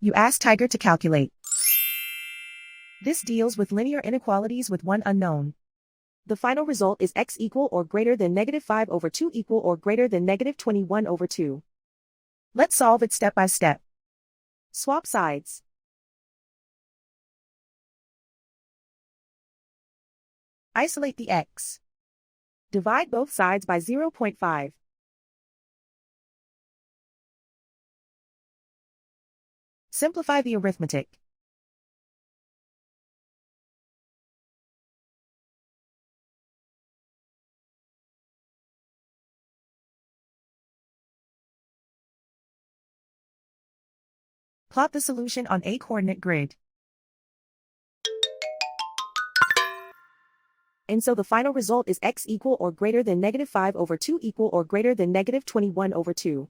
You ask Tiger to calculate. This deals with linear inequalities with one unknown. The final result is x equal or greater than -5/2 equal or greater than -21/2. Let's solve it step by step. Swap sides. Isolate the x. Divide both sides by 0.5. Simplify the arithmetic. Plot the solution on a coordinate grid. And so the final result is x equal or greater than -5/2 equal or greater than -21/2.